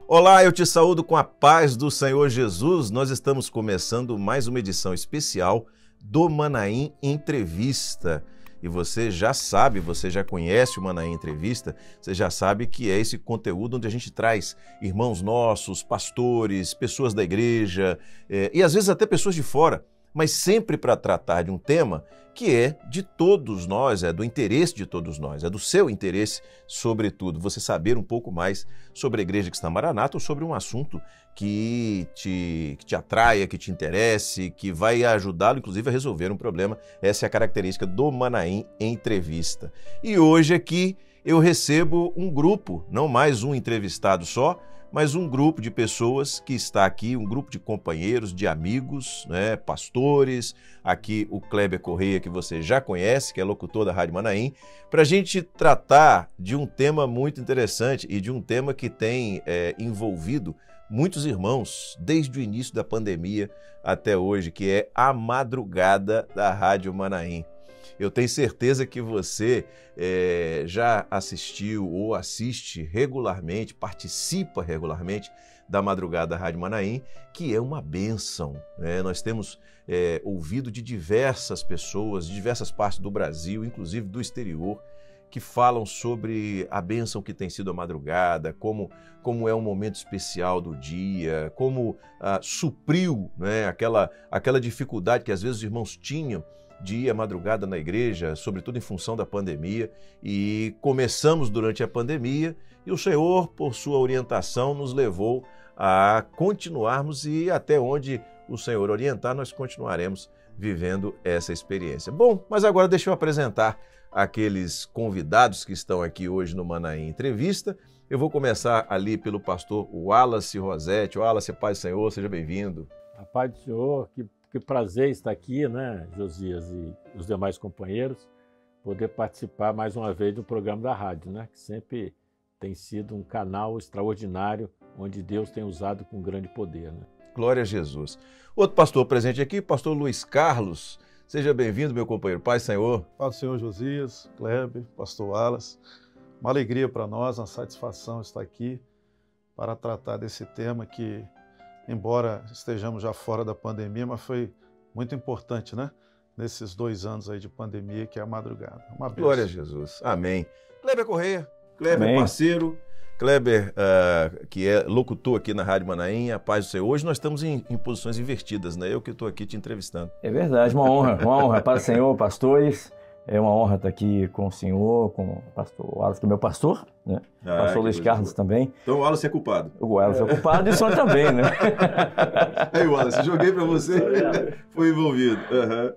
Olá, eu te saúdo com a paz do Senhor Jesus. Nós estamos começando mais uma edição especial do Manaim Entrevista. E você já sabe, você já conhece o Manaim Entrevista, você já sabe que é esse conteúdo onde a gente traz irmãos nossos, pastores, pessoas da igreja e às vezes até pessoas de fora, mas sempre para tratar de um tema que é de todos nós, é do interesse de todos nós, é do seu interesse, sobretudo, você saber um pouco mais sobre a Igreja Cristã Maranata ou sobre um assunto que te atraia, que te interesse, que vai ajudá-lo, inclusive, a resolver um problema. Essa é a característica do Manaim Entrevista. E hoje aqui eu recebo um grupo, não mais um entrevistado só, mas um grupo de pessoas que está aqui, um grupo de companheiros, de amigos, né, pastores, aqui o Kleber Correia, que você já conhece, que é locutor da Rádio Manaim, para a gente tratar de um tema muito interessante e de um tema que tem envolvido muitos irmãos desde o início da pandemia até hoje, que é a madrugada da Rádio Manaim. Eu tenho certeza que você já assistiu ou assiste regularmente, participa regularmente da Madrugada da Rádio Manaim, que é uma bênção, né? Nós temos ouvido de diversas pessoas, de diversas partes do Brasil, inclusive do exterior, que falam sobre a bênção que tem sido a madrugada, como é um momento especial do dia, como supriu, né, aquela dificuldade que às vezes os irmãos tinham de ir à madrugada na igreja, sobretudo em função da pandemia, e começamos durante a pandemia e o Senhor, por sua orientação, nos levou a continuarmos e até onde o Senhor orientar, nós continuaremos vivendo essa experiência. Bom, mas agora deixa eu apresentar aqueles convidados que estão aqui hoje no Manaim Entrevista. Eu vou começar ali pelo pastor Wallace Rossetti. Wallace, paz do Senhor, seja bem-vindo. A paz do Senhor, que prazer estar aqui, né, Josias e os demais companheiros, poder participar mais uma vez do programa da rádio, né, que sempre tem sido um canal extraordinário, onde Deus tem usado com grande poder, né? Glória a Jesus. Outro pastor presente aqui, pastor Luiz Carlos. Seja bem-vindo, meu companheiro. Paz do Senhor. Paz do Senhor, Josias, Kleber, pastor Wallace. Uma alegria para nós, uma satisfação estar aqui para tratar desse tema que, embora estejamos já fora da pandemia, mas foi muito importante, né? Nesses 2 anos aí de pandemia, que é a madrugada. Uma bênção. Glória a Jesus. Amém. Kleber Correia, Kleber Amém. Parceiro, Kleber, que é locutor aqui na Rádio Manaim, a paz do Senhor. Hoje nós estamos em posições invertidas, né? Eu que estou aqui te entrevistando. É verdade, uma honra. Paz do Senhor, pastores. É uma honra estar aqui com o senhor, com o pastor Wallace, que é meu pastor, né? Pastor Luiz Carlos também. Então o Wallace é culpado. O Wallace é culpado e o senhor também, né? Aí, Wallace, joguei para você, foi envolvido. Uhum.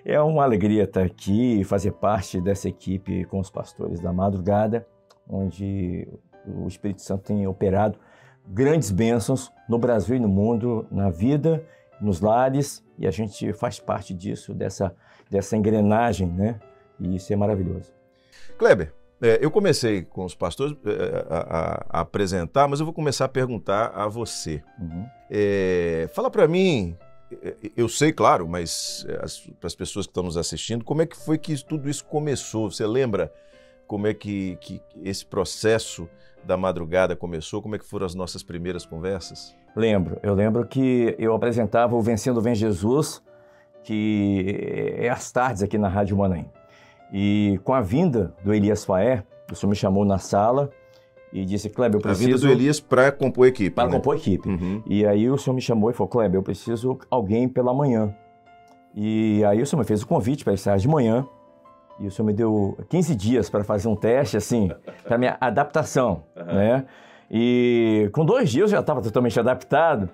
É uma alegria estar aqui e fazer parte dessa equipe com os pastores da madrugada, onde o Espírito Santo tem operado grandes bênçãos no Brasil e no mundo, na vida, nos lares, e a gente faz parte disso, dessa engrenagem, né? E isso é maravilhoso. Kleber, eu comecei com os pastores a apresentar, mas eu vou começar a perguntar a você. Uhum. Fala para mim, eu sei, claro, mas para as pessoas que estão nos assistindo, como é que foi que tudo isso começou? Você lembra como é que esse processo da madrugada começou? Como é que foram as nossas primeiras conversas? Eu lembro que eu apresentava o Vencendo Vem Jesus, que é às tardes aqui na Rádio Manaim. E com a vinda do Elias Faé, o senhor me chamou na sala e disse: Kleber, eu preciso... A vinda do Elias para compor a equipe. Para compor a equipe. Uhum. E aí o senhor me chamou e falou: Kleber, eu preciso alguém pela manhã. E aí o senhor me fez o convite para estar de manhã. E o senhor me deu 15 dias para fazer um teste, assim, para minha adaptação, né? E com 2 dias eu já estava totalmente adaptado,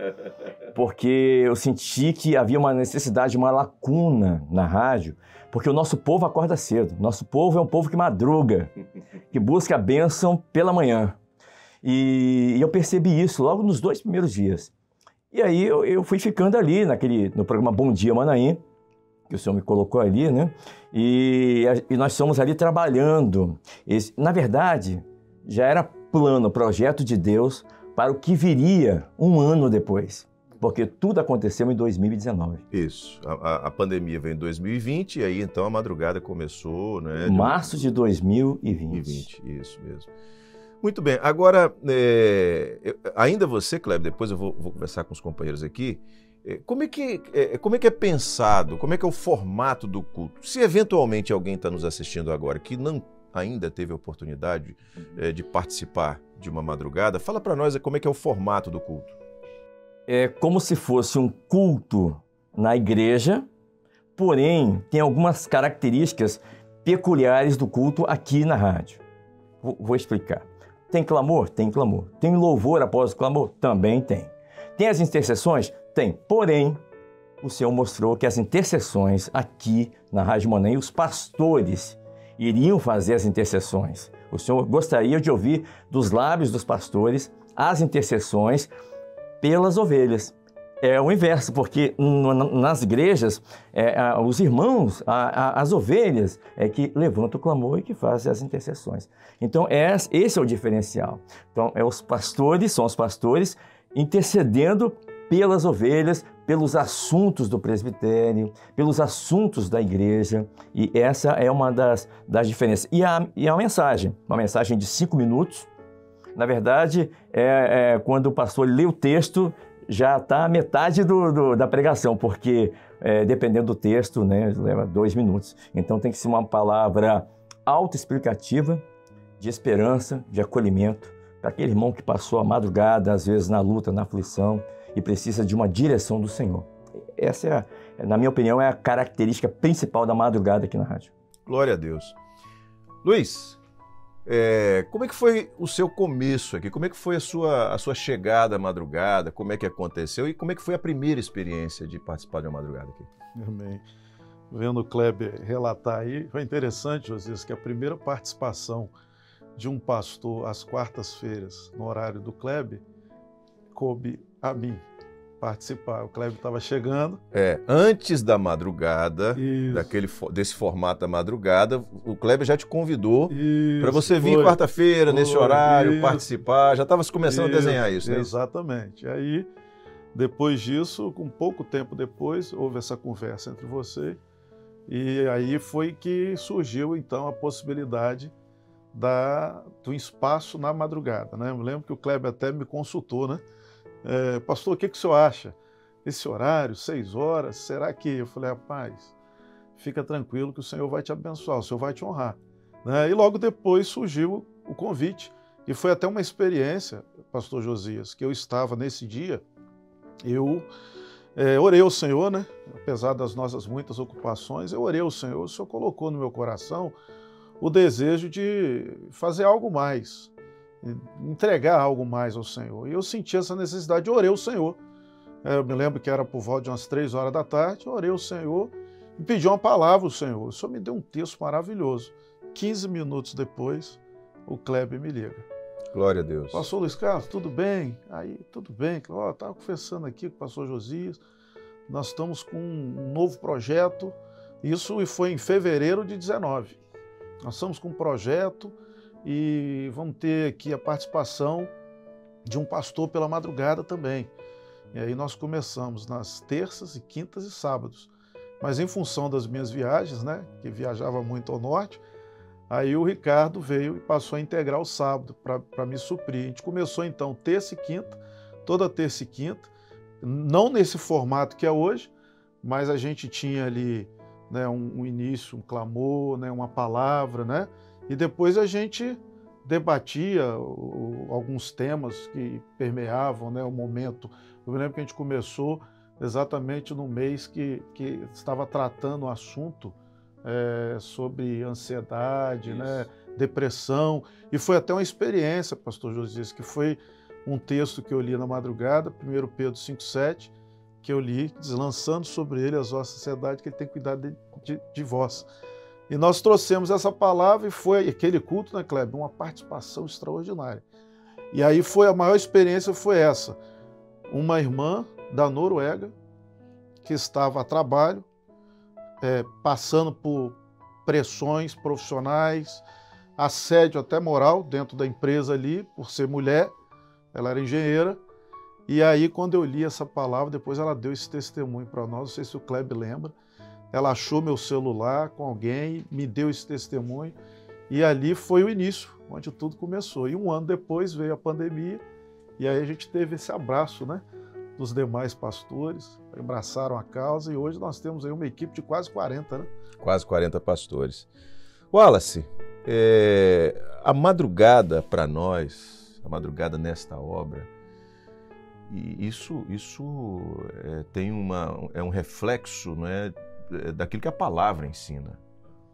porque eu senti que havia uma necessidade, uma lacuna na rádio, porque o nosso povo acorda cedo. Nosso povo é um povo que madruga, que busca a bênção pela manhã. E eu percebi isso logo nos 2 primeiros dias. E aí eu fui ficando ali no programa Bom Dia Manaim, que o senhor me colocou ali, né? E nós somos ali trabalhando. Na verdade, já era plano, projeto de Deus para o que viria 1 ano depois. Porque tudo aconteceu em 2019. Isso. A pandemia veio em 2020 e aí então a madrugada começou, né? Março de 2020. 2020, isso mesmo. Muito bem. Agora, ainda você, Kleber, depois eu vou conversar com os companheiros aqui, como é que é pensado, como é que é o formato do culto? Se eventualmente alguém está nos assistindo agora que não ainda teve a oportunidade de participar de uma madrugada, fala para nós como é que é o formato do culto. É como se fosse um culto na igreja, porém tem algumas características peculiares do culto aqui na rádio. Vou explicar. Tem clamor? Tem clamor. Tem louvor após o clamor? Também tem. Tem as intercessões? Tem. Porém, o Senhor mostrou que as intercessões aqui na Rádio Manaim, os pastores iriam fazer as intercessões. O Senhor gostaria de ouvir dos lábios dos pastores as intercessões pelas ovelhas. É o inverso, porque nas igrejas, os irmãos, as ovelhas, é que levantam o clamor e que fazem as intercessões. Então, esse é o diferencial. Então, são os pastores intercedendo pelas ovelhas, pelos assuntos do presbitério, pelos assuntos da igreja, e essa é uma das diferenças. E a mensagem, uma mensagem de 5 minutos, na verdade, quando o pastor lê o texto, já está a metade da pregação, porque dependendo do texto, né, leva 2 minutos. Então tem que ser uma palavra autoexplicativa, de esperança, de acolhimento, para aquele irmão que passou a madrugada, às vezes na luta, na aflição, e precisa de uma direção do Senhor. Essa, na minha opinião, é a característica principal da madrugada aqui na rádio. Glória a Deus. Luiz, como é que foi o seu começo aqui? Como é que foi a sua chegada à madrugada? Como é que aconteceu? E como é que foi a primeira experiência de participar de uma madrugada aqui? Amém. Vendo o Kleber relatar aí, foi interessante, Josias, que a primeira participação de um pastor às quartas-feiras, no horário do Kleber, coube a mim participar. O Kleber estava chegando. Antes da madrugada, desse formato da madrugada, o Kleber já te convidou para você vir quarta-feira, nesse horário, participar. Já estava começando a desenhar isso, né? Exatamente. E aí, depois disso, com pouco tempo depois, houve essa conversa entre você. E aí foi que surgiu, então, a possibilidade do espaço na madrugada, né? Eu me lembro que o Kleber até me consultou, né? Pastor, o que o senhor acha? Esse horário, 6 horas, será que... Eu falei, rapaz, fica tranquilo que o Senhor vai te abençoar, o Senhor vai te honrar. Né? E logo depois surgiu o convite. E foi até uma experiência, pastor Josias, que eu estava nesse dia, eu orei ao Senhor, né? Apesar das nossas muitas ocupações, eu orei ao Senhor, o Senhor colocou no meu coração o desejo de fazer algo mais, entregar algo mais ao Senhor. E eu senti essa necessidade de orar ao Senhor. Eu me lembro que era por volta de umas 3 horas da tarde, eu orei ao Senhor e pedi uma palavra ao Senhor. O Senhor me deu um texto maravilhoso. 15 minutos depois, o Kleber me liga. Glória a Deus. Pastor Luiz Carlos, tudo bem? Aí, tudo bem. Estava conversando aqui com o pastor Josias, nós estamos com um novo projeto, isso foi em fevereiro de 19. Nós estamos com um projeto e vamos ter aqui a participação de um pastor pela madrugada também. E aí nós começamos nas terças e quintas e sábados. Mas em função das minhas viagens, né, que viajava muito ao norte, aí o Ricardo veio e passou a integrar o sábado para me suprir. A gente começou então terça e quinta, toda terça e quinta, não nesse formato que é hoje, mas a gente tinha ali, né, um início, um clamor, né, uma palavra, né? E depois a gente debatia alguns temas que permeavam, né, o momento. Eu me lembro que a gente começou exatamente no mês que estava tratando o assunto sobre ansiedade, né, depressão. E foi até uma experiência, pastor Josias, que foi um texto que eu li na madrugada, 1 Pedro 5,7, que eu li, lançando sobre ele as vossas ansiedades, que ele tem cuidado de vós. E nós trouxemos essa palavra e foi aquele culto, né, Kleber? Uma participação extraordinária. E aí a maior experiência foi essa. Uma irmã da Noruega que estava a trabalho, passando por pressões profissionais, assédio até moral dentro da empresa ali, por ser mulher, ela era engenheira. E aí, quando eu li essa palavra, depois ela deu esse testemunho para nós, não sei se o Kleber lembra, ela achou meu celular com alguém, me deu esse testemunho, e ali foi o início, onde tudo começou. E um ano depois veio a pandemia, e aí a gente teve esse abraço, né, dos demais pastores, abraçaram a causa, e hoje nós temos aí uma equipe de quase 40, né? Quase 40 pastores. Wallace, a madrugada para nós, a madrugada nesta obra, e isso tem um reflexo, não é, daquilo que a palavra ensina.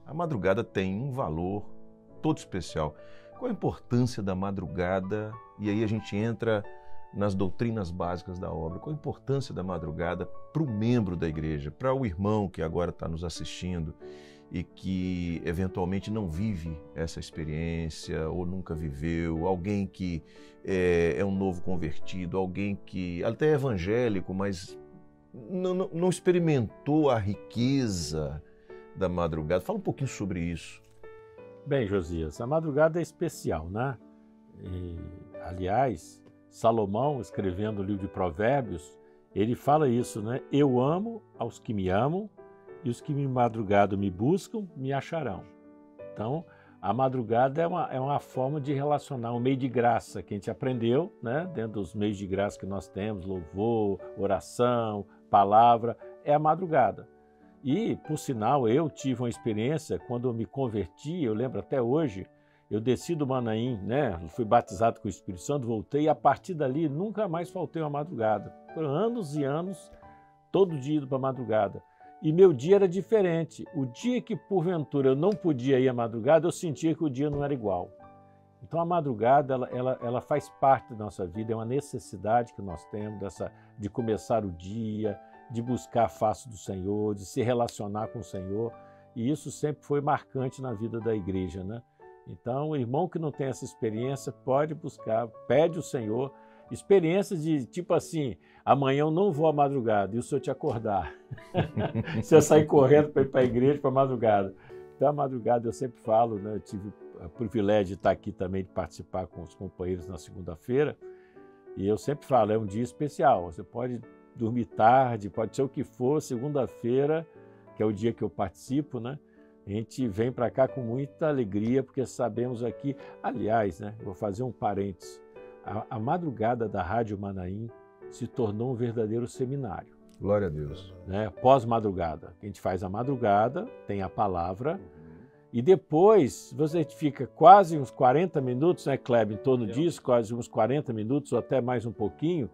A madrugada tem um valor todo especial. Qual a importância da madrugada? E aí a gente entra nas doutrinas básicas da obra. Qual a importância da madrugada para o membro da igreja, para o irmão que agora está nos assistindo e que eventualmente não vive essa experiência ou nunca viveu, alguém que é um novo convertido, alguém que até é evangélico, mas não experimentou a riqueza da madrugada. Fala um pouquinho sobre isso. Bem, Josias, a madrugada é especial, né? Aliás, Salomão, escrevendo o livro de Provérbios, ele fala isso, né? Eu amo aos que me amam, e os que de madrugada me buscam, me acharão. Então, a madrugada é uma forma de relacionar, um meio de graça que a gente aprendeu, né? Dentro dos meios de graça que nós temos, louvor, oração, palavra, é a madrugada. E, por sinal, eu tive uma experiência, quando eu me converti, eu lembro até hoje, eu desci do Manaim, né? Fui batizado com o Espírito Santo, voltei, e a partir dali nunca mais faltei uma madrugada. Por anos e anos, todo dia indo para a madrugada. E meu dia era diferente. O dia que, porventura, eu não podia ir à madrugada, eu sentia que o dia não era igual. Então, a madrugada, ela faz parte da nossa vida, é uma necessidade que nós temos de começar o dia, de buscar a face do Senhor, de se relacionar com o Senhor. E isso sempre foi marcante na vida da igreja, né? Então, o irmão que não tem essa experiência pode buscar, pede ao Senhor, experiências de tipo assim, amanhã eu não vou à madrugada, e o Senhor te acordar. Você sair correndo para ir para a igreja, para a madrugada. Então, a madrugada eu sempre falo, né? Eu tive o privilégio de estar aqui também, de participar com os companheiros na segunda-feira, e eu sempre falo, é um dia especial. Você pode dormir tarde, pode ser o que for, segunda-feira, que é o dia que eu participo, né? A gente vem para cá com muita alegria, porque sabemos aqui, aliás, né? Vou fazer um parênteses, a madrugada da Rádio Manaim se tornou um verdadeiro seminário. Glória a Deus. Né? Pós-madrugada. A gente faz a madrugada, tem a palavra, e depois você fica quase uns 40 minutos, né, Kleber, em torno disso, quase uns 40 minutos ou até mais um pouquinho,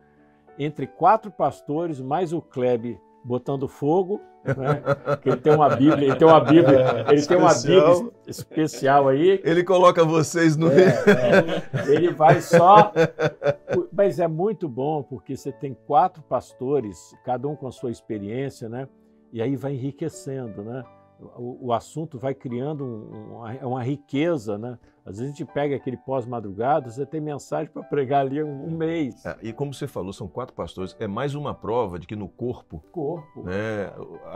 entre 4 pastores, mais o Kleber botando fogo, né? Que ele tem uma Bíblia, ele tem uma Bíblia especial aí. Ele coloca vocês no... Ele vai só... Mas é muito bom, porque você tem 4 pastores, cada um com a sua experiência, né? E aí vai enriquecendo, né? O assunto vai criando uma riqueza, né? Às vezes a gente pega aquele pós-madrugada, você tem mensagem para pregar ali um mês. E como você falou, são 4 pastores, é mais uma prova de que no corpo, né,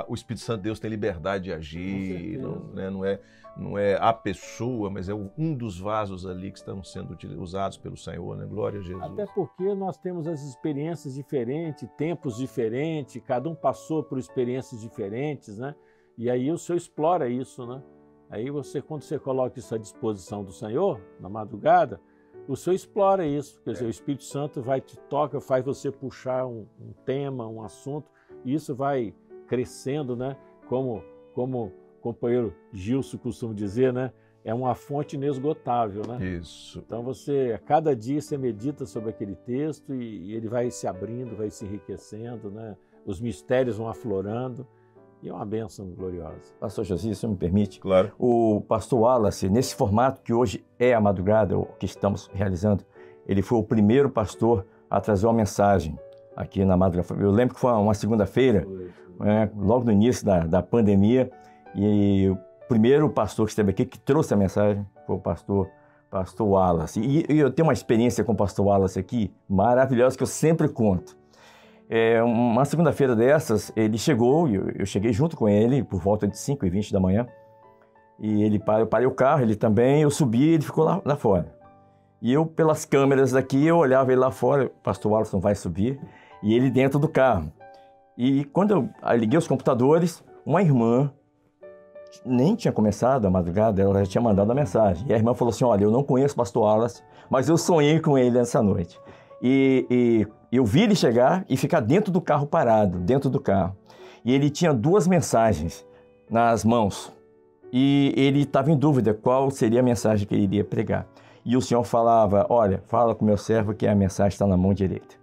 o Espírito Santo de Deus tem liberdade de agir, não é a pessoa, mas é um dos vasos ali que estão sendo usados pelo Senhor, né? Glória a Jesus. Até porque nós temos as experiências diferentes, tempos diferentes, cada um passou por experiências diferentes, né? E aí o Senhor explora isso, né? Aí quando você coloca isso à disposição do Senhor, na madrugada, o Senhor explora isso. Quer dizer, o Espírito Santo te toca, faz você puxar um tema, um assunto, e isso vai crescendo, né? Como o companheiro Gilson costuma dizer, né? É uma fonte inesgotável, né? Isso. Então a cada dia você medita sobre aquele texto e ele vai se abrindo, vai se enriquecendo, né? Os mistérios vão aflorando. E é uma bênção gloriosa. Pastor Josias, se me permite? Claro. O pastor Wallace, nesse formato que hoje é a madrugada, o que estamos realizando, ele foi o primeiro pastor a trazer uma mensagem aqui na madrugada. Eu lembro que foi uma segunda-feira, logo no início da pandemia, e o primeiro pastor que esteve aqui, que trouxe a mensagem, foi o pastor Wallace. E eu tenho uma experiência com o pastor Wallace aqui, maravilhosa, que eu sempre conto. Uma segunda-feira dessas, ele chegou, eu cheguei junto com ele, por volta de 5h20 da manhã, e eu parei o carro, ele também, eu subi, ele ficou lá fora. E eu, pelas câmeras daqui, eu olhava ele lá fora, o pastor Wallace não vai subir, e ele dentro do carro. E quando eu liguei os computadores, uma irmã nem tinha começado a madrugada, ela já tinha mandado a mensagem. E a irmã falou assim, olha, eu não conheço o pastor Wallace, mas eu sonhei com ele essa noite. E eu vi ele chegar e ficar dentro do carro parado, dentro do carro. E ele tinha 2 mensagens nas mãos. E ele estava em dúvida qual seria a mensagem que ele iria pregar. E o Senhor falava, olha, fala com o meu servo que a mensagem está na mão direita.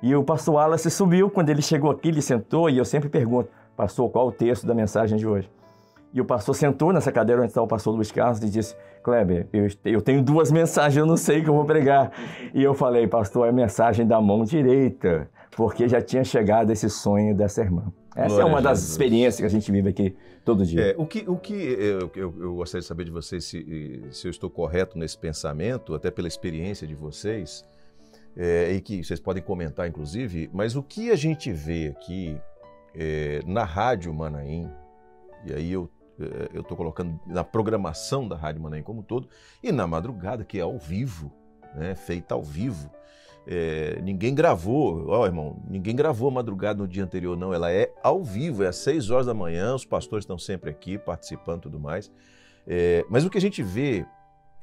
E o pastor Wallace subiu, quando ele chegou aqui, ele sentou, e eu sempre pergunto, pastor, qual o texto da mensagem de hoje? E o pastor sentou nessa cadeira onde está o pastor Luiz Carlos e disse, Kleber, eu tenho 2 mensagens, eu não sei o que eu vou pregar. E eu falei, pastor, é a mensagem da mão direita, porque já tinha chegado esse sonho dessa irmã. Essa Glória é uma a das Jesus. experiências que a gente vive aqui todo dia. O que eu gostaria de saber de vocês, se eu estou correto nesse pensamento, até pela experiência de vocês, e que vocês podem comentar, inclusive, mas o que a gente vê aqui na Rádio Manaim, e aí eu estou colocando na programação da Rádio Manaim como um todo, e na madrugada, que é ao vivo, né, feita ao vivo. Ninguém gravou, irmão, ninguém gravou a madrugada no dia anterior, não, ela é ao vivo, é às 6 horas da manhã, os pastores estão sempre aqui participando e tudo mais, mas o que a gente vê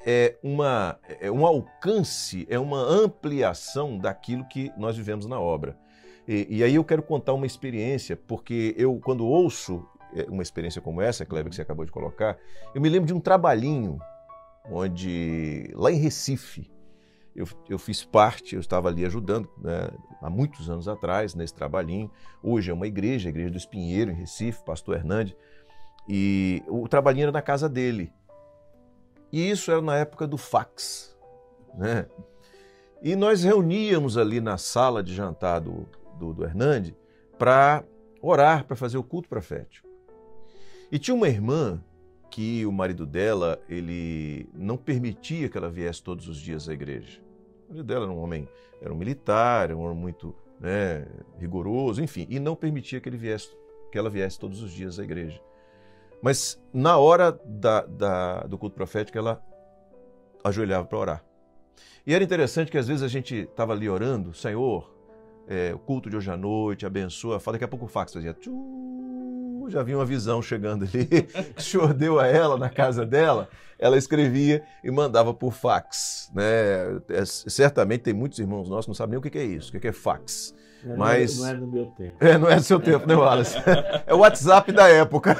é um alcance, é uma ampliação daquilo que nós vivemos na obra. E aí eu quero contar uma experiência, porque eu, quando ouço uma experiência como essa, Kleber, que você acabou de colocar, eu me lembro de um trabalhinho, onde, lá em Recife, eu fiz parte, eu estava ali ajudando, né, há muitos anos atrás, nesse trabalhinho. Hoje é uma igreja, a Igreja do Espinheiro, em Recife, pastor Hernandes, e o trabalhinho era na casa dele. E isso era na época do fax, né? E nós reuníamos ali na sala de jantar do Hernandes para orar, para fazer o culto profético. E tinha uma irmã que o marido dela, ele não permitia que ela viesse todos os dias à igreja. O marido dela era um homem, era um militar, era um homem muito, né, rigoroso, enfim, e não permitia que ela viesse todos os dias à igreja. Mas na hora do culto profético, ela ajoelhava para orar. E era interessante que às vezes a gente estava ali orando, Senhor, o culto de hoje à noite, abençoa, daqui a pouco o fax fazia já vinha uma visão chegando ali, que o Senhor deu a ela na casa dela, ela escrevia e mandava por fax, né? Certamente tem muitos irmãos nossos que não sabem nem o que é isso, o que é fax. Mas não é no meu tempo. Não é do seu tempo, né, Wallace? É o WhatsApp da época.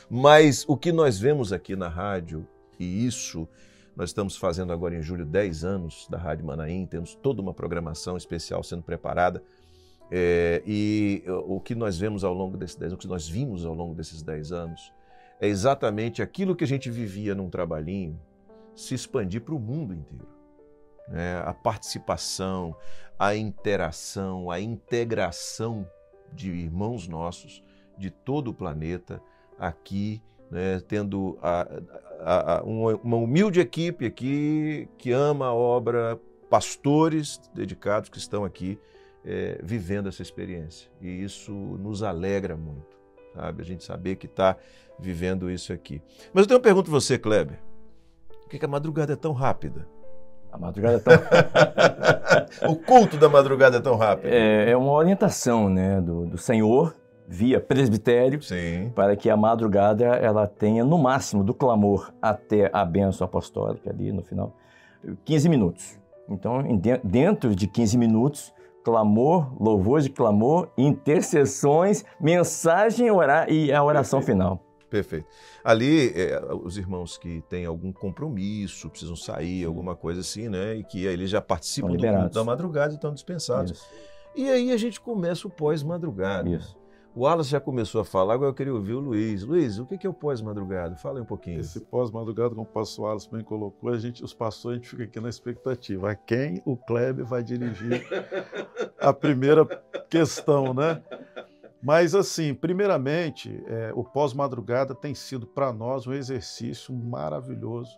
Mas o que nós vemos aqui na rádio, e isso nós estamos fazendo agora em julho 10 anos da Rádio Manaim, temos toda uma programação especial sendo preparada, e o que nós vemos ao longo desses 10 anos, o que nós vimos ao longo desses 10 anos, é exatamente aquilo que a gente vivia num trabalhinho se expandir para o mundo inteiro. A participação, a interação, a integração de irmãos nossos de todo o planeta aqui, né, tendo uma humilde equipe aqui que ama a obra, pastores dedicados que estão aqui vivendo essa experiência. E isso nos alegra muito, sabe? A gente saber que está vivendo isso aqui. Mas eu tenho uma pergunta para você, Kleber. Por que a madrugada é tão rápida? A madrugada é tão... O culto da madrugada é tão rápido. É uma orientação, né, do Senhor, via presbitério, Sim. para que a madrugada ela tenha, no máximo, do clamor até a bênção apostólica, ali no final, 15 minutos. Então, dentro de 15 minutos, clamor, louvor de clamor, intercessões, mensagem e a oração final. Perfeito. Ali, os irmãos que têm algum compromisso, precisam sair, alguma coisa assim, né? E que aí eles já participam do culto da madrugada e estão dispensados. Isso. E aí a gente começa o pós-madrugada. Isso. O Wallace já começou a falar, agora eu queria ouvir o Luiz. Luiz, o que é o pós-madrugada? Fala aí um pouquinho. Esse pós-madrugada, como o pastor Wallace bem colocou, os pastores, a gente fica aqui na expectativa. A quem o Kleber vai dirigir a primeira questão, né? Mas, assim, primeiramente, o pós-madrugada tem sido para nós um exercício maravilhoso,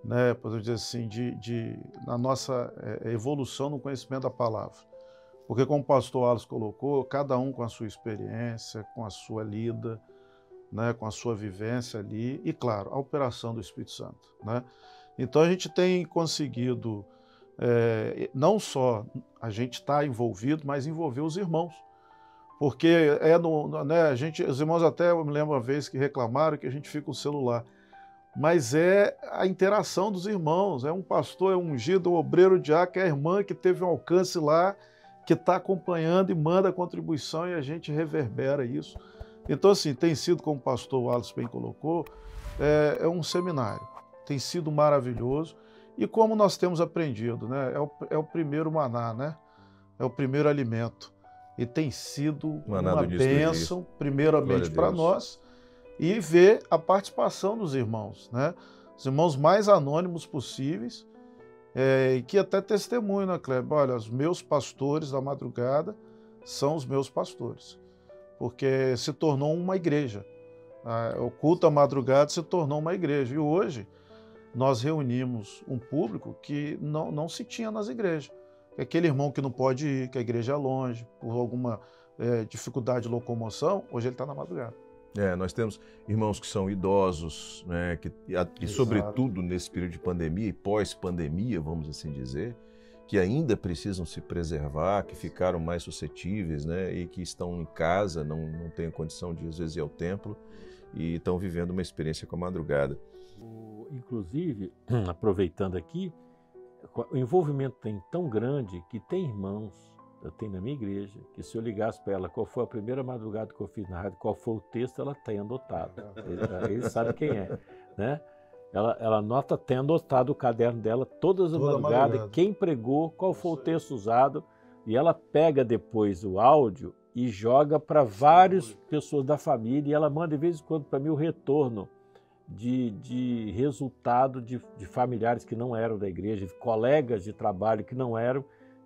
né? Podemos dizer assim, na nossa evolução no conhecimento da palavra. Porque, como o pastor Wallace colocou, cada um com a sua experiência, com a sua lida, né? Com a sua vivência ali e, claro, a operação do Espírito Santo, né? Então, a gente tem conseguido, não só a gente estar envolvido, mas envolver os irmãos. porque né, os irmãos até, eu me lembro uma vez que reclamaram que a gente fica com o celular, mas é a interação dos irmãos, é um pastor, é um ungido, um obreiro diácono, é a irmã que teve um alcance lá, que está acompanhando e manda a contribuição e a gente reverbera isso. Então, assim, tem sido, como o pastor Wallace bem colocou, é um seminário, tem sido maravilhoso, e como nós temos aprendido, né, é o primeiro maná, né, é o primeiro alimento, e tem sido uma bênção, primeiramente para nós, e ver a participação dos irmãos, né, os irmãos mais anônimos possíveis, e que até testemunho, né, Kleber? Olha, os meus pastores da madrugada são os meus pastores, porque se tornou uma igreja. O culto à madrugada se tornou uma igreja. E hoje nós reunimos um público que não se tinha nas igrejas. Aquele irmão que não pode ir, que a igreja é longe, por alguma dificuldade de locomoção, hoje ele está na madrugada. Nós temos irmãos que são idosos, né, e sobretudo nesse período de pandemia e pós-pandemia, vamos assim dizer, que ainda precisam se preservar, que ficaram mais suscetíveis, né, e que estão em casa, não têm condição de, às vezes, ir ao templo e estão vivendo uma experiência com a madrugada. Inclusive, aproveitando aqui, o envolvimento tem tão grande que tem irmãos, eu tenho na minha igreja, que se eu ligasse para ela qual foi a primeira madrugada que eu fiz na rádio, qual foi o texto, ela tem anotado. Ele sabe quem é, né? Ela anota, tem anotado o caderno dela todas as madrugadas, quem pregou, qual foi o texto usado, e ela pega depois o áudio e joga para várias pessoas da família, e ela manda de vez em quando para mim o retorno de resultado de familiares que não eram da igreja, de colegas de trabalho que não eram,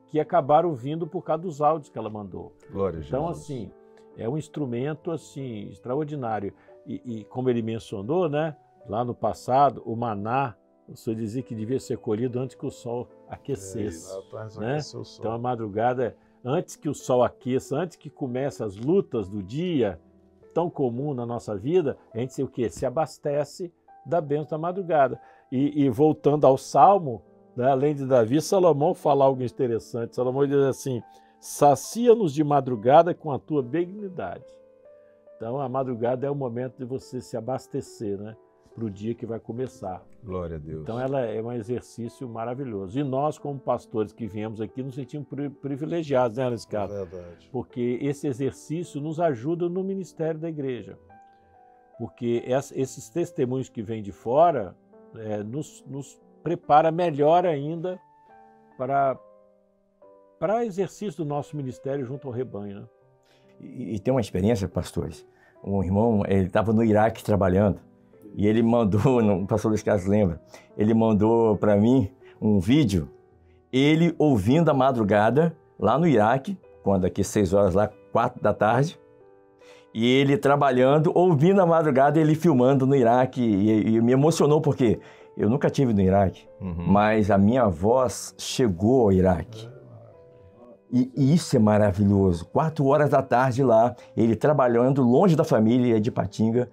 que acabaram vindo por causa dos áudios que ela mandou. Glória a Jesus. Então, assim, é um instrumento assim, extraordinário. E como ele mencionou, né, lá no passado, o maná, o senhor dizia que devia ser colhido antes que o sol aquecesse. Né? Então, a madrugada, antes que o sol aqueça, antes que comece as lutas do dia, tão comum na nossa vida, a gente o quê? Se abastece da bênção da madrugada. E voltando ao Salmo, né, além de Davi, Salomão fala algo interessante. Salomão diz assim: sacia-nos de madrugada com a tua benignidade. Então, a madrugada é o momento de você se abastecer, né, para o dia que vai começar. Glória a Deus. Então, ela é um exercício maravilhoso. E nós, como pastores que viemos aqui, nos sentimos privilegiados, né, nesse caso? Verdade. Porque esse exercício nos ajuda no ministério da igreja. Porque esses testemunhos que vêm de fora nos prepara melhor ainda para exercício do nosso ministério junto ao rebanho. Né? E tem uma experiência, pastores. Um irmão, ele estava no Iraque trabalhando e ele mandou, o pastor Luiz Carlos lembra, ele mandou para mim um vídeo, ele ouvindo a madrugada lá no Iraque, quando aqui 6 horas lá, 4 da tarde, e ele trabalhando, ouvindo a madrugada, ele filmando no Iraque, e me emocionou porque eu nunca tive no Iraque, mas a minha voz chegou ao Iraque. E isso é maravilhoso. 4 horas da tarde lá, ele trabalhando longe da família de Patinga,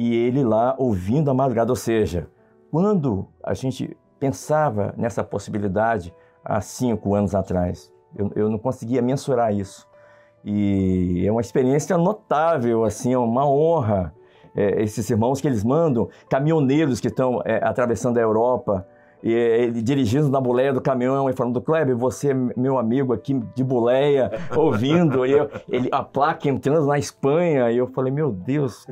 e ele lá ouvindo a madrugada. Ou seja, quando a gente pensava nessa possibilidade há 5 anos atrás, eu não conseguia mensurar isso. E é uma experiência notável, assim, é uma honra. Esses irmãos que eles mandam, caminhoneiros que estão atravessando a Europa, dirigindo na boleia do caminhão e falando: Kleber, você é meu amigo aqui de boleia, ouvindo, a placa entrando na Espanha, e eu falei: meu Deus,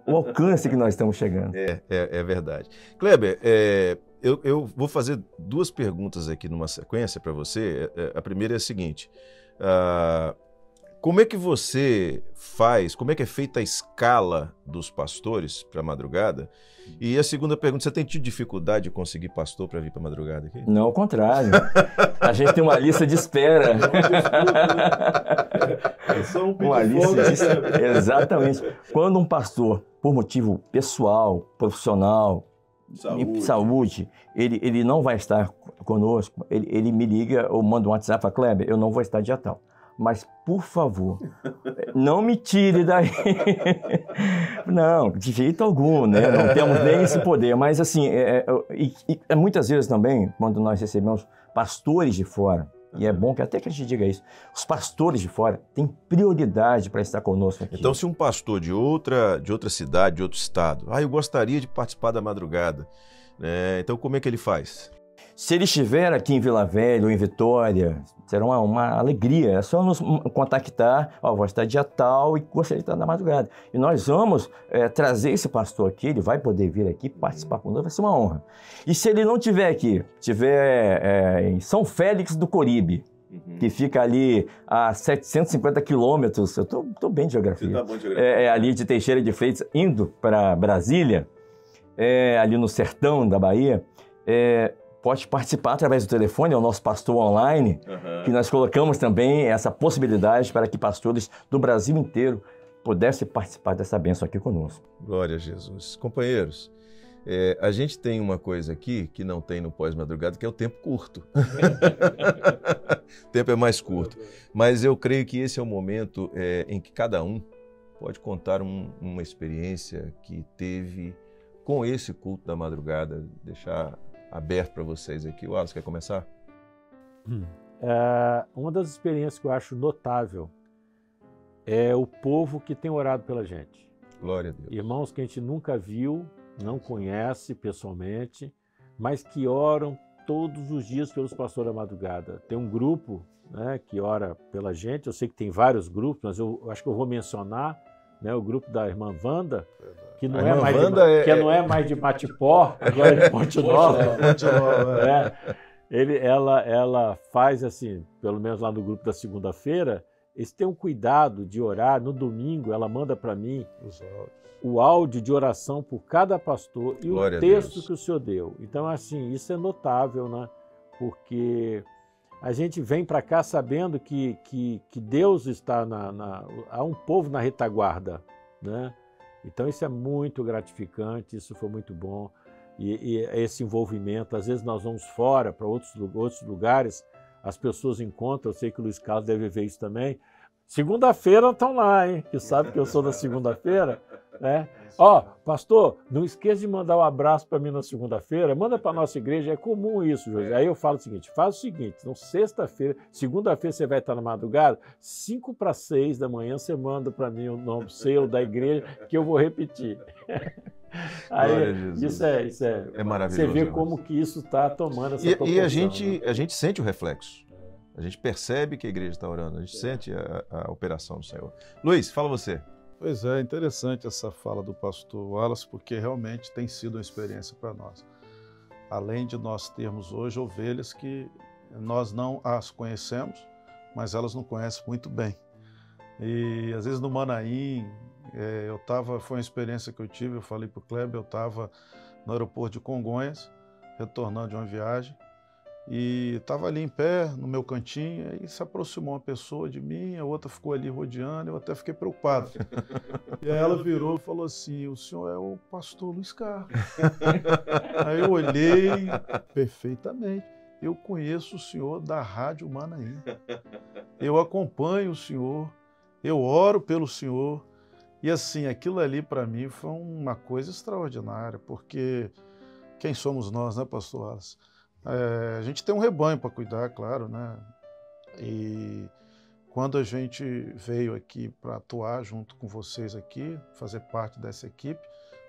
o alcance que nós estamos chegando. É verdade. Kleber, eu vou fazer 2 perguntas aqui numa sequência para você. A primeira é a seguinte: como é que você faz, como é que é feita a escala dos pastores para a madrugada? E a segunda pergunta: você tem tido dificuldade de conseguir pastor para vir para a madrugada aqui? Não, ao contrário. A gente tem uma lista de espera. Uma lista de espera. Exatamente. Quando um pastor, por motivo pessoal, profissional, saúde, ele não vai estar conosco, ele me liga ou manda um WhatsApp para Kleber: eu não vou estar dia tal. Mas, por favor, não me tire daí. Não, de jeito algum, né? Não temos nem esse poder. Mas, assim, muitas vezes também, quando nós recebemos pastores de fora, E é bom que até que a gente diga isso. Os pastores de fora têm prioridade para estar conosco aqui. Então, se um pastor de outra cidade, de outro estado, eu gostaria de participar da madrugada, né? Então como é que ele faz? Se ele estiver aqui em Vila Velha ou em Vitória, será uma alegria. É só nos contactar, vou estar dia tal e gostaria de estar na madrugada. E nós vamos trazer esse pastor aqui, ele vai poder vir aqui participar conosco, vai ser uma honra. E se ele não estiver aqui, estiver em São Félix do Coribe, que fica ali a 750 quilômetros, eu estou bem de geografia, Você tá bom de geografia. Ali de Teixeira de Freitas, indo para Brasília, ali no sertão da Bahia, pode participar através do telefone, é o nosso pastor online, que nós colocamos também essa possibilidade para que pastores do Brasil inteiro pudessem participar dessa bênção aqui conosco. Glória a Jesus. Companheiros, a gente tem uma coisa aqui que não tem no pós-madrugada, que é o tempo curto. O tempo é mais curto. Mas eu creio que esse é o momento em que cada um pode contar uma experiência que teve com esse culto da madrugada, deixar aberto para vocês aqui. O Wallace, quer começar? Uma das experiências que eu acho notável é o povo que tem orado pela gente. Glória a Deus. Irmãos que a gente nunca viu, não conhece pessoalmente, mas que oram todos os dias pelos pastores da madrugada. Tem um grupo, né, que ora pela gente, eu sei que tem vários grupos, mas eu acho que eu vou mencionar, né, o grupo da irmã Wanda, que não é mais de Matipó, agora é de Ponte Nova. Ela faz assim, pelo menos lá no grupo da segunda-feira, eles têm um cuidado de orar. No domingo, ela manda para mim o áudio de oração por cada pastor e Glória o texto que o senhor deu. Então, assim, isso é notável, né? Porque a gente vem para cá sabendo que Deus está há um povo na retaguarda, né? Então isso é muito gratificante, isso foi muito bom. E esse envolvimento, às vezes nós vamos fora para outros lugares, as pessoas encontram, eu sei que o Luiz Carlos deve ver isso também. Segunda-feira estão lá, hein? Que sabe que eu sou da segunda-feira, né? Pastor, não esqueça de mandar um abraço para mim na segunda-feira, manda para a nossa igreja, é comum isso, José. Aí eu falo o seguinte, faz o seguinte, então sexta-feira, segunda-feira você vai estar na madrugada, 5:45 da manhã você manda para mim o nome seu da igreja, que eu vou repetir. Aí, isso é maravilhoso. Você vê como que isso está tomando essa proporção. E a gente sente o reflexo. A gente percebe que a igreja está orando, a gente sente a operação do Senhor. Luiz, fala você. Pois é, interessante essa fala do pastor Wallace, porque realmente tem sido uma experiência para nós. Além de nós termos hoje ovelhas que nós não as conhecemos, mas elas nos conhecem muito bem. E às vezes no Manaim, foi uma experiência que eu tive, eu falei para o Kleber, eu estava no aeroporto de Congonhas, retornando de uma viagem, e estava ali em pé, no meu cantinho, e se aproximou uma pessoa de mim, a outra ficou ali rodeando, eu até fiquei preocupado. E aí ela virou e falou assim, o senhor é o pastor Luiz Carlos. Aí eu olhei, perfeitamente, eu conheço o senhor da Rádio Manaim, eu acompanho o senhor, eu oro pelo senhor, e assim, aquilo ali para mim foi uma coisa extraordinária, porque quem somos nós, né, pastor Wallace? A gente tem um rebanho para cuidar, claro, né? E quando a gente veio aqui para atuar junto com vocês aqui, fazer parte dessa equipe,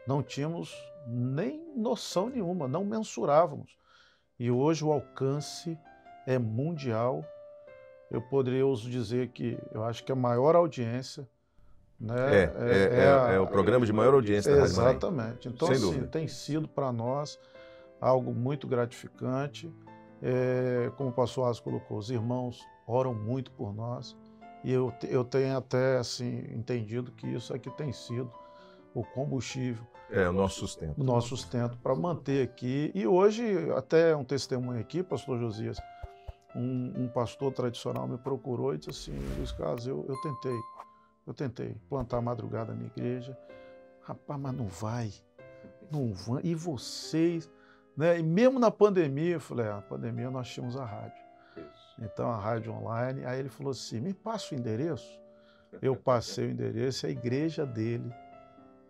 não tínhamos nem noção nenhuma, não mensurávamos. E hoje o alcance é mundial. Eu poderia dizer que eu acho que a maior audiência, né? É o programa de maior audiência da Rádio Manaim. Exatamente. Então, assim, tem sido para nós algo muito gratificante. Como o pastor Wallace colocou, os irmãos oram muito por nós e eu tenho até assim, entendido que isso aqui tem sido o combustível. O nosso sustento. O nosso sustento para manter aqui. E hoje, até um testemunho aqui, pastor Josias, um pastor tradicional me procurou e disse assim, Luiz Carlos, eu tentei plantar a madrugada na minha igreja, rapaz, mas não vai. E vocês... Né? E mesmo na pandemia, eu falei, na pandemia nós tínhamos a rádio. Isso. Então, a rádio online. Aí ele falou assim, me passa o endereço. Eu passei o endereço e a igreja dele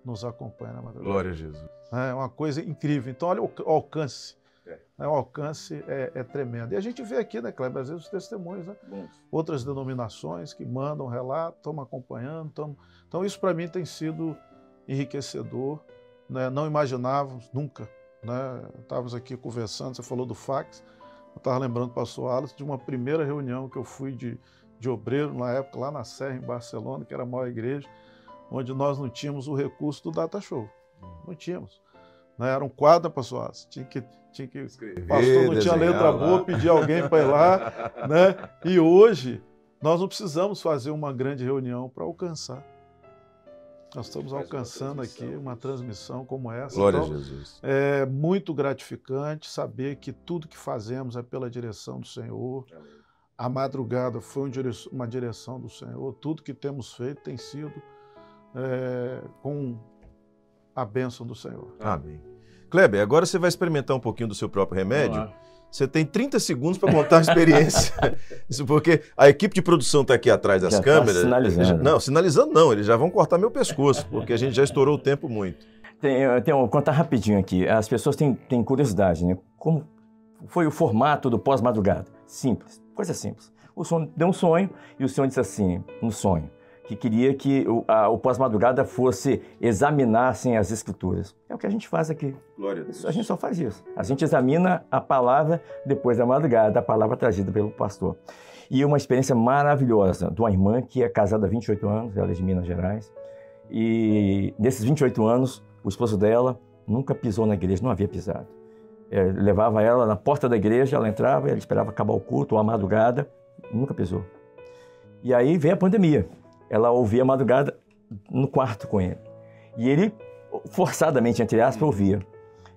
nos acompanha na madrugada. Glória a Jesus. É uma coisa incrível. Então, olha o alcance. O alcance é tremendo. E a gente vê aqui, né, Kleber, às vezes os testemunhos, né? Outras denominações que mandam relato, estamos acompanhando. Então isso para mim tem sido enriquecedor, né? Não imaginávamos nunca, né? Estávamos aqui conversando, você falou do fax, eu estava lembrando, pastor Alas, de uma primeira reunião que eu fui de obreiro, na época, lá na Serra, em Barcelona, que era a maior igreja, onde nós não tínhamos o recurso do data show. Não tínhamos. Era um quadro, pastor Alas, tinha que escrever, pastor não tinha letra boa, pedir alguém para ir lá, né? E hoje nós não precisamos fazer uma grande reunião para alcançar. Nós estamos alcançando aqui uma transmissão como essa. Glória a Jesus. É muito gratificante saber que tudo que fazemos é pela direção do Senhor. A madrugada foi uma direção do Senhor. Tudo que temos feito tem sido com a bênção do Senhor. Amém. Kleber, agora você vai experimentar um pouquinho do seu próprio remédio. Você tem 30 segundos para contar a experiência. Isso porque a equipe de produção está aqui atrás das câmeras. Tá sinalizando. Não, sinalizando não. Eles já vão cortar meu pescoço, porque a gente já estourou o tempo muito. Vou contar rapidinho aqui. As pessoas têm curiosidade, né? Como foi o formato do pós-madrugada? Simples, coisa simples. O Senhor deu um sonho e o Senhor disse assim, no sonho, que queria que o pós-madrugada examinassem as Escrituras. É o que a gente faz aqui. Glória a Deus. A gente só faz isso. A gente examina a palavra depois da madrugada, a palavra trazida pelo pastor. E uma experiência maravilhosa de uma irmã que é casada há 28 anos, ela é de Minas Gerais, e nesses 28 anos, o esposo dela nunca pisou na igreja, não havia pisado. Levava ela na porta da igreja, ela entrava, ela esperava acabar o culto, ou a madrugada, nunca pisou. E aí veio a pandemia. Ela ouvia a madrugada no quarto com ele. E ele, forçadamente, entre aspas, ouvia.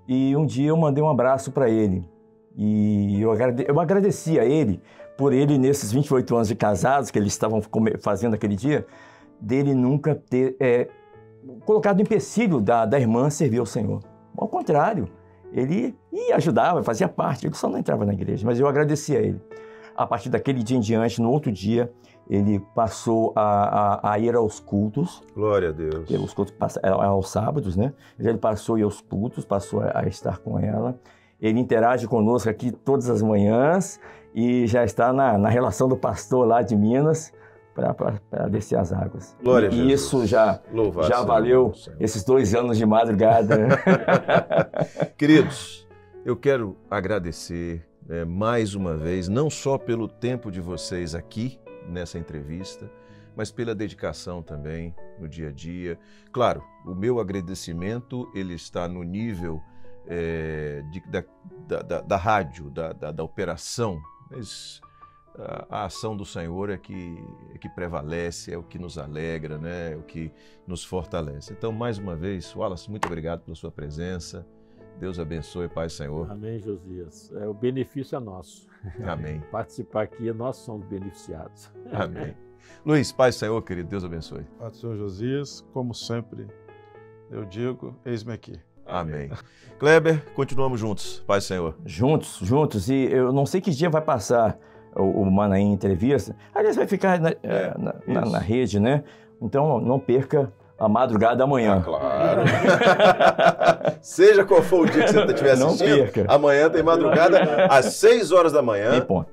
E um dia eu mandei um abraço para ele. E eu agradeci a ele por ele, nesses 28 anos de casados que eles estavam fazendo aquele dia, dele nunca ter colocado empecilho da irmã servir ao Senhor. Ao contrário, ele ia ajudava, fazia parte, ele só não entrava na igreja, mas eu agradeci a ele. A partir daquele dia em diante, no outro dia, ele passou a ir aos cultos. Glória a Deus. Os cultos aos sábados, né? Ele passou a ir aos cultos, passou a estar com ela. Ele interage conosco aqui todas as manhãs e já está na relação do pastor lá de Minas para descer as águas. Glória a Jesus. E isso já valeu esses 2 anos de madrugada. Queridos, eu quero agradecer mais uma vez, não só pelo tempo de vocês aqui, nessa entrevista, mas pela dedicação também no dia a dia. Claro, o meu agradecimento ele está no nível da rádio, da operação, mas a ação do Senhor é que prevalece, é o que nos alegra, né? É o que nos fortalece. Então, mais uma vez, Wallace, muito obrigado pela sua presença. Deus abençoe, Pai Senhor. Amém, Josias. O benefício é nosso. Amém. Participar aqui, nós somos beneficiados. Amém. Luiz, Pai Senhor, querido, Deus abençoe. Pai do Senhor Josias, como sempre, eu digo, eis-me aqui. Amém. Kleber, continuamos juntos, Pai Senhor. Juntos. E eu não sei que dia vai passar o Manaim Entrevista. Aliás, vai ficar na rede, né? Então, não perca a madrugada amanhã. Claro. Seja qual for o dia que você estiver assistindo, não perca. Amanhã tem madrugada às 6 horas da manhã,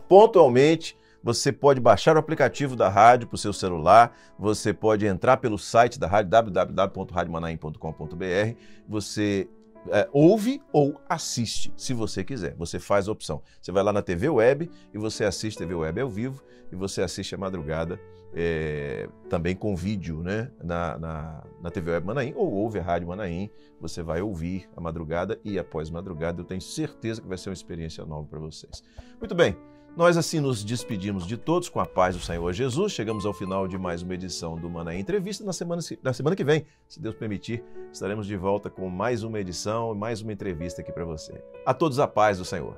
pontualmente. Você pode baixar o aplicativo da rádio para o seu celular, você pode entrar pelo site da rádio, www.radiomanaim.com.br, você ouve ou assiste, se você quiser, você faz a opção. Você vai lá na TV Web e você assiste TV Web ao vivo e você assiste a madrugada também com vídeo, né? na TV Web Manaim, ou ouve a Rádio Manaim, você vai ouvir a madrugada e após madrugada eu tenho certeza que vai ser uma experiência nova para vocês. Muito bem. Nós assim nos despedimos de todos com a paz do Senhor Jesus. Chegamos ao final de mais uma edição do Manaim Entrevista. Na semana que vem, se Deus permitir, estaremos de volta com mais uma edição e mais uma entrevista aqui para você. A todos a paz do Senhor.